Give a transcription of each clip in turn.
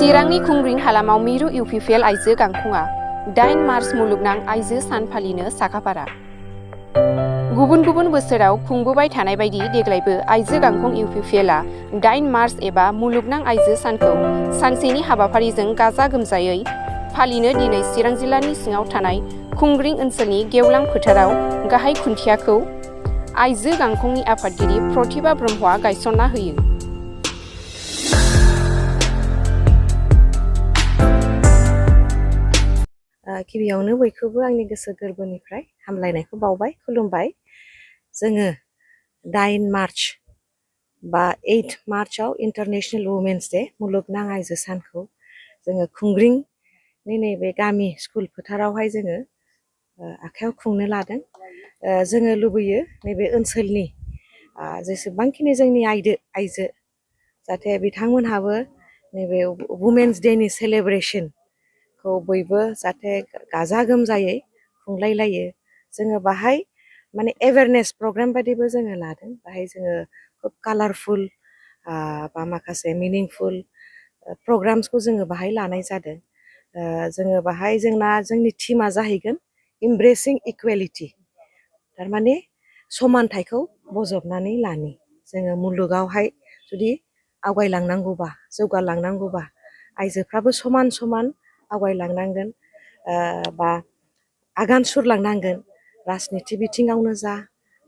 चिरांनि खुंग्रिं हालामाव मिरु इउपिपिएल आइजो गांखंआ 8 मार्च मुलुगनां आइजो सान फालिनो साखाफारा। गुबुन गुबुन बोसोराव खुंबोबाय थानाय बायदि देग्लायबो आइजो गांखं इउपिपिएलआ 8 मार्च एबा मुलुगनां आइजो सानखौ सानसेनि हाबाफारिजों गाजा गोमजायै फालिनो दिनै चिरां जिल्लानि सिङाव थानाय खुंग्रिं ओनसोलनि गेवलां फोथाराव गाहाय खुन्थियाखौ आइजो गांखंनि आफादगिरि प्रतिभा ब्रह्मआ गायसनना होयो। गिबियावनो बयखौबो आंनि गोसो गोरबोनिफ्राय हामलायनायखौ बावबाय, खुलुमबाय। जोङो 9 मार्च बा 8 मार्चआव इन्टारनेशनेल वुमेन्स डे मुलुगनां आइजो सानखौ जोङो खुंग्रिंनि नैबे गामि स्कुल फोथारावहाय जोङो आखायाव खुंनो लादों। जोङो लुबैयो नैबे ओनसोलनि जेसेबांखिनि जोंनि आइजो जाहाथे बिथांमोनहाबो नैबे वुमेन्स डेनि सेलेब्रेशन खौ बयबो जाहाथे गाजा गोमजायै खुंलायलायो। जोङो बाहाय माने एवेरनेस प्रग्राम बायदिबो जोङो लादों। बाहाय जोङो खोब कालारफुल बा माखासे मिनिंफुल प्रग्राम्सखौ जोङो बाहाय लानाय जादों। जोङो बाहाय जोंनि थीमा जाहैगोन इमब्रेसिं इकुवेलिटि, थारमाने समानथाइखौ बजबनानै लानि। जोङो मुलुगावहाय जुदि आवगायलांनांगौबा, जौगालांनांगौबा आइजोफ्राबो समान समान आवगायलांनांगोन बा आगान सुरलांनांगोन। राजनिथि बिथिङावनो जा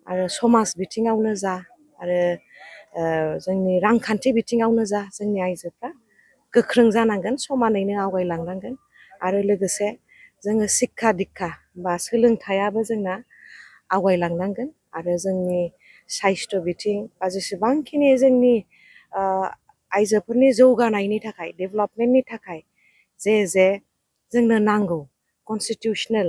आरो समाज बिथिङावनो जा आरो जोंनि रांखान्थि बिथिङावनो जा जोंनि आइजोफ्रा गोख्रों जानांगोन, समानैनो आवगायलांनांगोन। आरो लोगोसे जोङो सिक्खा दिक्खा बा सोलोंथाइयाबो जोंना आवगायलांनांगोन। आरो जोंनि साइस्थ' बिथिं बा जेसेबांखिनि जोंनि आइजोफोरनि जौगानायनि थाखाय, डेभेलपमेन्टनि थाखाय जे जोंनो नांगौ कनस्टिटिउसनेल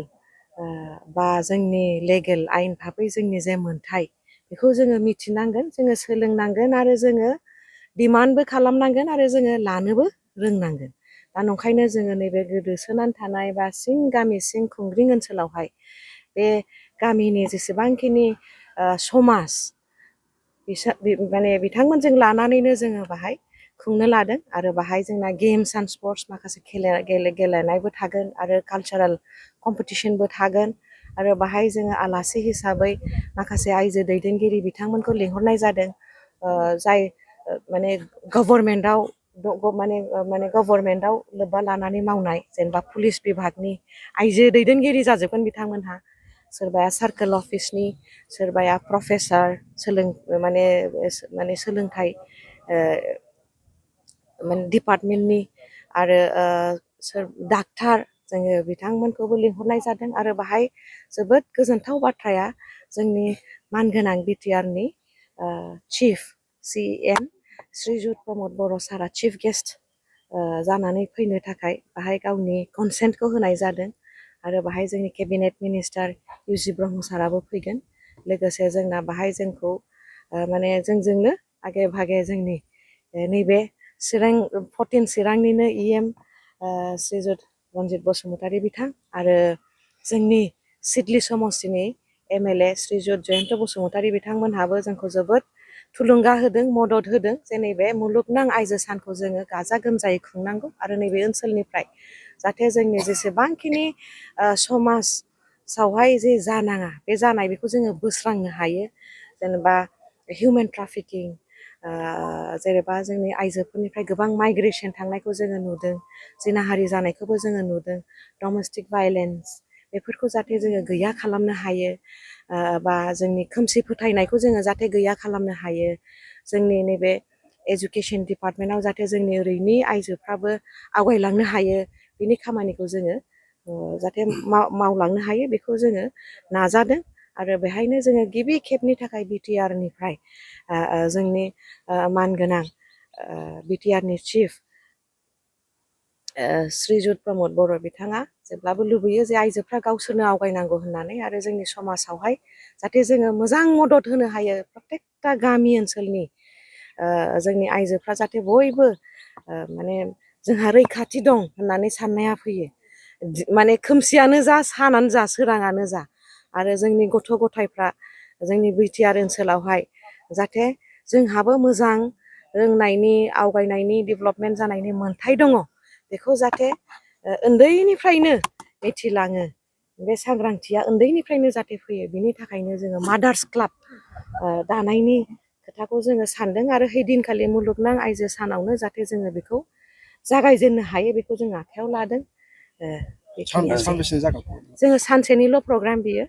बा जोंनि लेगेल आयेन भाबै जोंनि जे मोन्थाय, बेखौ जोङो मिथिनांगोन, जोङो सोलोंनांगोन आरो जोङो डिमान्डबो खालामनांगोन आरो जोङो लानोबो रोंनांगोन। दा नंखायनो जोङो नैबे गोदोसोनानै थानाय बा गामि सिं खुंग्रिं ओनसोलावहाय बे गामिनि जेसेबांखिनि समाज माने बिथांमोनजों लानानैनो जोङो बाहाय खुंनो लादों। आरो बाहाय जोंना गेम्स एन्ड स्पर्ट्स माखासे गेलेनायबो थागोन आरो कालचारेल कम्पिटिशनबो थागोन। आरो बाहाय जोङो आलासि हिसाबै माखासे आइजो दैदेनगिरि बिथांमोनखौ लिंहरनाय जादों, जाय माने गभर्नमेन्टआव लोब्बा लानानै मावनाय, जेनेबा पुलिस बिभागनि आइजो दैदेनगिरि जाजोबगोन बिथांमोनहा। सोरबाया सार्कोल अफिसनि, सोरबाया प्रफेसार माने सोलोंथाइ डिपार्टमेन्टनि, आरो डाक्टार, जोङो बिथांमोनखौबो लिंहरनाय जादों। आरो बाहाय जोबोद गोजोनथाव बाथ्राया जोंनि मानगोनां बिटिआरनि चिफ CM श्रीजुत प्रमद बर' सारआ चिफ गेस्ट जानानै फैनो थाखाय बाहाय गावनि कनसेन्टखौ होनाय जादों। आरो बाहाय जोंनि केबिनेट मिनिस्टार UG ब्रह्म साराबो फैगोन। लोगोसे जोंना बाहाय जोंखौ माने जोंजोंनो आगे भागे जोंनि नैबे 14 चिरांनिनो EM श्रीजुत रन्जित बसुमतारी बिथां आरो जोंनि सिडली समस्तिनि MLA श्रीजुत जयन्त बसुमतारी बिथांमोनहाबो जोंखौ जोबोद थुलुंगा होदों, मदद होदों। जे नैबे मुलुगनां आइजो सानखौ जोङो गाजा गोमजायै खुंनांगौ आरो नैबे ओनसोलनिफ्राय जाहाथे जोंनि जेसेबांखिनि समाजावहाय जे जानाङा बे जानाय, बेखौ जोङो बोस्रांनो हायो। जेनेबा हिउमेन ट्राफिकिं, जेनेबा जोंनि आइजोफोरनिफ्राय गोबां माइग्रेसन थांनायखौ जोङो नुदों, जिनाहारि जानायखौबो जोङो नुदों, डमेस्टिक भायलेन्स, बेफोरखौ जाहाथे जोङो गैया खालामनो हायो। बा जोंनि खोमसि फोथायनायखौ जोङो जाहाथे गैया खालामनो हायो। जोंनि नैबे एजुकेसन डिपार्टमेन्टआव जाहाथे जोंनि ओरैनि आइजोफ्राबो आवगायलांनो हायो, बिनि खामानिखौ जोङो जाहाथे मावलांनो हायो, बेखौ जोङो नाजादों। आरो बेहायनो जोङो गिबि खेबनि थाखाय बिटिआरनिफ्राय जोंनि मानगोनां बिटिआरनि चिफ श्रीजुत प्रमद बर' बिथाङा जेब्लाबो लुबैयो जे आइजोफ्रा गावसोरनो आवगायनांगौ होननानै, आरो जोंनि समाजावहाय जाहाथे जोङो मोजां मदद होनो हायो। प्रत्येकटा गामि ओनसोलनि जोंनि आइजोफ्रा जाहाथे बयबो माने जोंहा रैखाथि दं होननानै साननाया फैयो। माने खोमसियानो जा, सानानो जा, सोराङानो जा, आरो जोंनि गथ' गथायफ्रा जोंनि बिटिआर ओनसोलावहाय जाहाथे जोंहाबो मोजां रोंनायनि, आवगायनायनि, डेभेलपमेन्ट जानायनि मोन्थाय दङ, बेखौ जाहाथे उन्दैनिफ्रायनो मिथिलाङो बे सांग्रांथिया उन्दैनिफ्रायनो जाहाथे फैयो बिनि थाखायनो जोङो मादार्स क्लाब दानायनि खोथाखौ जोङो सानदों आरो हैदिनखालि मुलुगनां आइजो सानावनो जाहाथे जोङो बेखौ जागायजेननो हायो बेखौ जों आखायाव लादों सानबेसे जागोन जोङो सानसेनिल' प्रग्राम बियो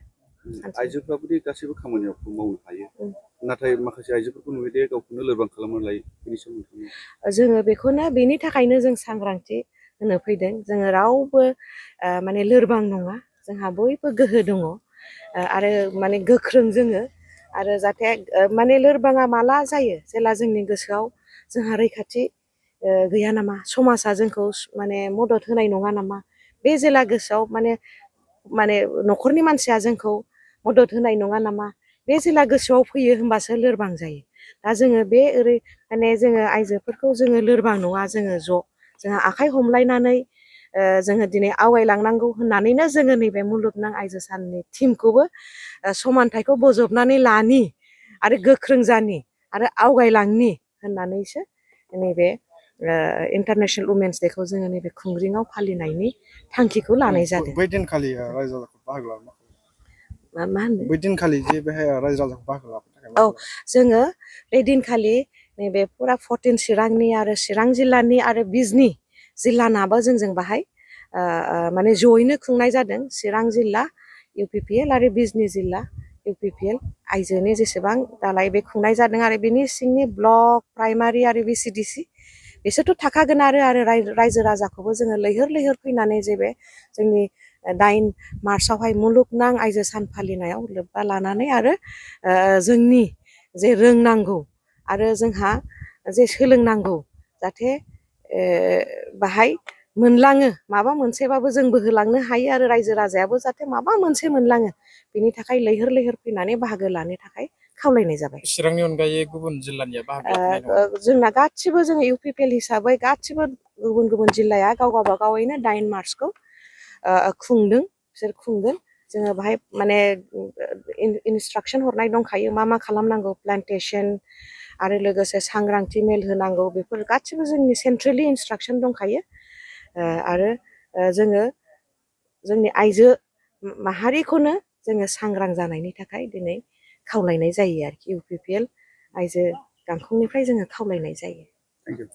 आइजोफ्राबोदि गासैबो खामानियाव मावनो हायो नाथाय माखासे आइजोफोरखौ नुयोदि गावखौनो लोरबां खालामनानै लायो बेनि सोमोन्दै जोङो बेखौनो बेनि थाखायनो जों सांग्रांथि होनो फैदों जोङो रावबो माने लोरबां नङा जोंहा बयबो गोहो दङ आरो माने गोख्रों जोङो आरो जाहाथे माने लोरबाङा माला जायो जेला जोंनि गोसोआव जोंहा रैखाथि गैया नामा समाजा जोंखौ माने मदद होनाय नङा नामा बे जेला गोसोआव माने न'खरनि मानसिया जोंखौ मदद होनाय नङा नामा बे जेला गोसोआव फैयो होमबासो लोरबां जायो दा जोङो बे माने जोङो आइजोफोरखौ जोङो लोरबां नङा जोङो जोंहा आखाइ हमलायनानै जोङो दिनै आवगायलांनांगौ होननानैनो जोङो नैबे मुलुगनां आइजो साननि थिमखौबो समानथायखौ बजबनानै लानि आरो गोख्रों जानि आरो आवगायलांनि होननानैसो नैबे इन्टारनेशनेल वुमेन्स डेखौ जोङो नैबे खुंग्रिङाव फालिनायनि थांखिखौ लानाय जादों बै दिनखालि रायजो राजाखौ बाहागो लानो मा होनदों बै दिनखालि जे बेहाय रायजो राजाखौ बाहागो लानो औ जोङो बे दिनखालि नैबे फुरा 14 चिरांनि आरो चिरां जिल्लानि आरो बिजनि जिल्लानाबो जोंजों बाहाय माने जयैनो खुंनाय जादों चिरां जिल्ला UPPL आरो बिजनि जिल्ला UPPL आइजोनि जेसेबां दालाय बे खुंनाय जादों आरो बिनि सिंनि ब्लक प्राइमारि आरो VCDC बिसोरथ' थाखागोन आरो रायजो राजाखौबो जोङो लैहोर लैहोर फैनानै जे बे जोंनि 9 मार्चआवहाय मुलुगनां आइजो सान फालिनायाव लोब्बा लानानै आरो जोंनि जे रोंनांगौ आरो जोंहा जे सोलोंनांगौ जाहाथे बाहाय मोनलाङो माबा मोनसेबाबो जोंबो होलांनो हायो आरो रायजो राजायाबो जाहाथे माबा मोनसे मोनलाङो बिनि थाखाय लैहोर लैहोर फैनानै बाहागो लानो थाखाय खावलायनाय जाबाय चिरांनि अनगायै गुबुन जिल्लानिया बाहागो लाफैनाय नङा जोंना गासिबो जोङो UPPL हिसाबै गासिबो गुबुन गुबुन जिल्लाया गाव गावबागावैनो 9 मार्चखौ खुंदों बिसोर खुंगोन जोङो बाहाय माने इनस्ट्राक्सन हरनाय दंखायो मा खालामनांगौ प्लान्टेसन आरो लोगोसे सांग्रांथि मेल होनांगौ बेफोर गासिबो जोंनि सेन्ट्रेलि इनस्ट्राक्सन दंखायो आरो जोङो जोंनि आइजो माहारिखौनो जोङो सांग्रां जानायनि थाखाय दिनै खावलायनाय जायो आरोखि UPPL आइजो गांखंनिफ्राय जोङो खावलायनाय जायो